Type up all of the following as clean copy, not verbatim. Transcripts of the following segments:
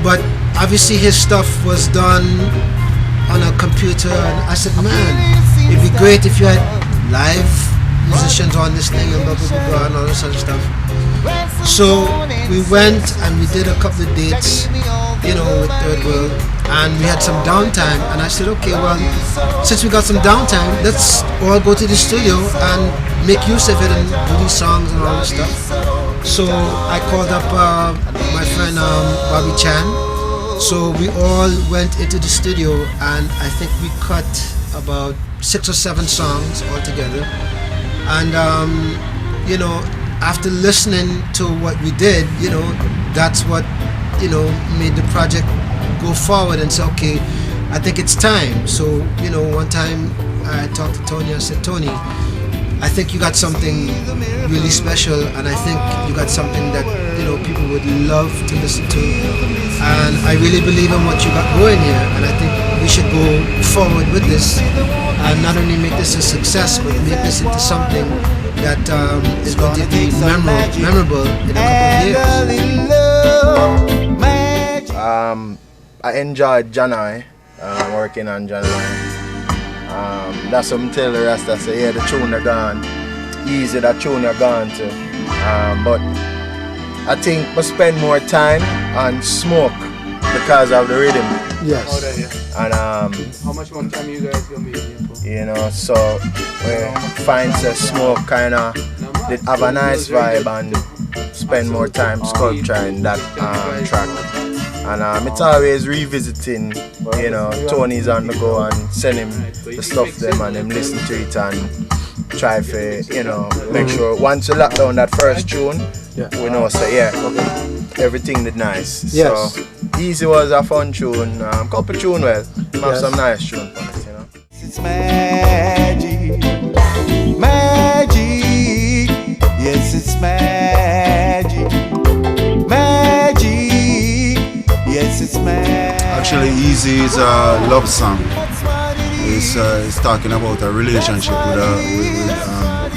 but obviously his stuff was done on a computer, and I said, man, it'd be great if you had live musicians on this thing and blah blah blah, blah and all this other stuff. So we went and we did a couple of dates, you know, with Third World, and we had some downtime, and I said, okay, well, since we got some downtime, let's all go to the studio and make use of it and do these songs and all this stuff. So I called up my friend Bobby Chan. So we all went into the studio, and I think we cut about 6 or 7 songs altogether. And you know, after listening to what we did, you know, that's what, you know, made the project go forward and say, okay, I think it's time. So, you know, one time I talked to Tony, I said, Tony, I think you got something really special, and I think you got something that, you know, people would love to listen to. And I really believe in what you got going here, and I think we should go forward with this and not only make this a success, but make this into something that is going to be memorable in a couple of years. I enjoyed Janai, working on Janai. That's something tell the rest that say, yeah, the tune are gone. Easy, that tune are gone too. But I think we spend more time on Smoke because of the rhythm. Yes. And how much more time you guys gonna be here for? you know, so we find the Smoke kinda did have a nice vibe and spend more time sculpturing that track. And it's always revisiting, you know, Tony's on the go and send him the stuff them and him listen to it and try to, you know, make sure once you lock down that first tune, we know, say, yeah, everything did nice. Yes. So Easy was a fun tune, couple tune well, have some nice tune for it, you know. It's magic, magic, yes it's magic, magic, yes it's magic. Actually, Easy is a love song. It's talking about a relationship with a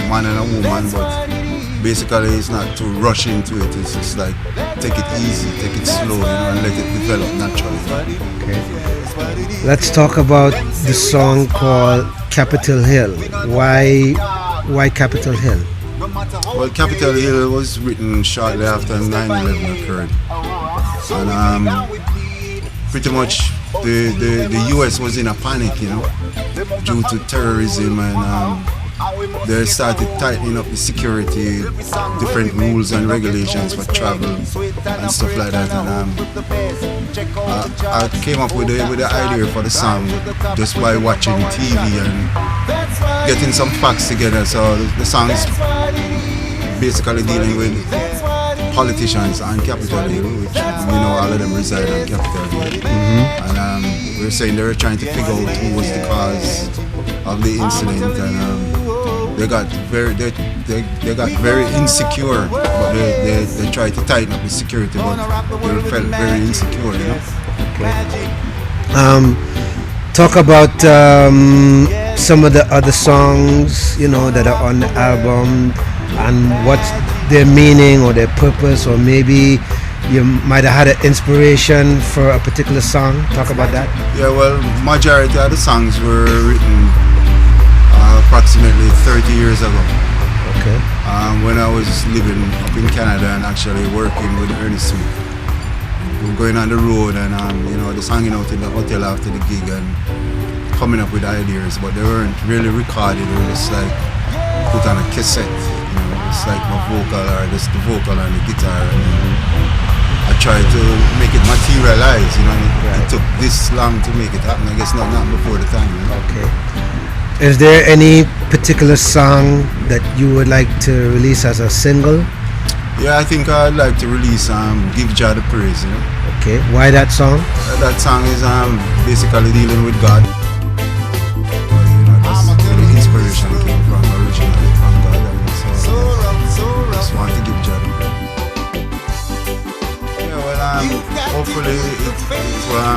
man and a woman, but basically it's not to rush into it. It's just like take it easy, take it slow, you know, and let it develop naturally. Okay. Let's talk about the song called Capitol Hill. Why Capitol Hill? Well, Capitol Hill was written shortly after 9/11 occurred, and pretty much the US was in a panic, you know, due to terrorism, and they started tightening up the security, different rules and regulations for travel and stuff like that. And I came up with the idea for the song just by watching TV and getting some facts together. So the song is basically dealing with politicians on Capitol Hill, which, you know, all of them reside on Capitol Hill. And we were saying they were trying to figure out who was the cause of the incident, and they got very insecure, but they tried to tighten up the security, but they felt very insecure, you know. Okay. Talk about some of the other songs, you know, that are on the album, and what's their meaning or their purpose, or maybe you might have had an inspiration for a particular song. Talk about that. Yeah, well, majority of the songs were written approximately 30 years ago. Okay. When I was living up in Canada and actually working with Ernest Smith. We were going on the road and you know, just hanging out in the hotel after the gig and coming up with ideas, but they weren't really recorded. They were just like put on a cassette, you know, it's like my vocal or just the vocal and the guitar. And I tried to make it materialize, you know. It took this long to make it happen. I guess not before the time. You know? Okay. Is there any particular song that you would like to release as a single? Yeah, I think I'd like to release Give Jah the Praise, you know. Okay, why that song? That song is basically dealing with God. You know, that's where the inspiration came from, originally from God. And so I just want to give Jah the praise. Yeah, well, hopefully it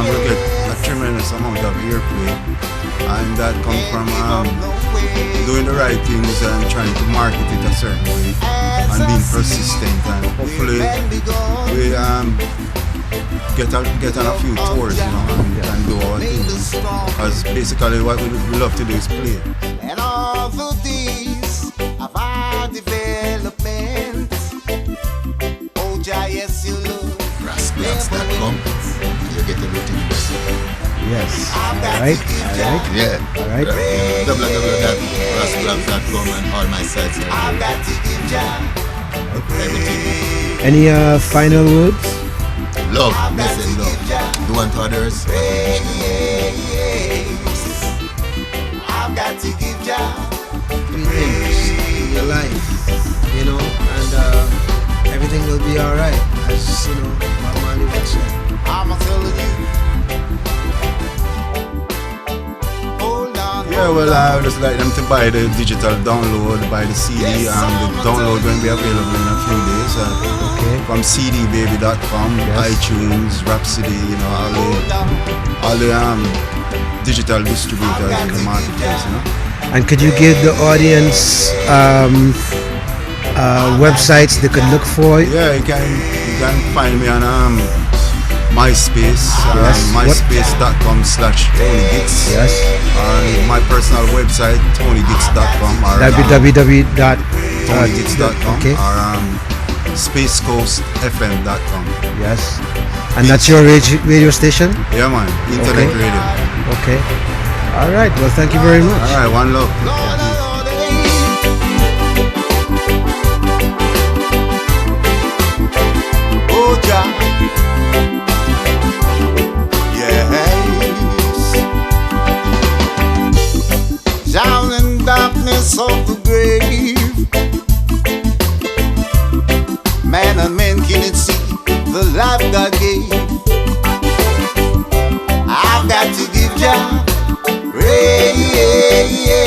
will get a tremendous amount of airplay. And that comes from doing the right things and trying to market it a certain way and being persistent, and hopefully we get on a few tours, you know, and do our thing. Because basically what we love to do is play. And all the days of our development. Oh, Jah, yes, you love. Rascals.com. You get everything. Yes. Alright. Yeah. Alright. www.rascals.com and all my sites are there. Everything. Any final words? Love, message love. Do unto others. I've got to give Jah. Three things in your life, you know, and everything will be alright, as you know, Bob Marley would say. I'm telling you. Hold on. Yeah, well, I would just like them to buy the digital download, buy the CD, and the download will be available in a few days. Okay. From cdbaby.com, iTunes, Rhapsody, you know, all the digital distributors in the marketplace, you know. And could you give the audience websites they could look for? Yeah, you can find me on MySpace, Yes. myspace.com/TonyGits. Yes. And my personal website, TonyGits.com, or www.TonyGits.com. TonyGits.com, or SpaceCoastFM.com. Yes. And that's your radio station? Yeah, man, internet radio. Okay. All right. Well, thank you very much. All right, one love. Oh, Jah. Yes. Down in darkness of the grave, man and man can't see the life God gave. I've got to give Jah praise.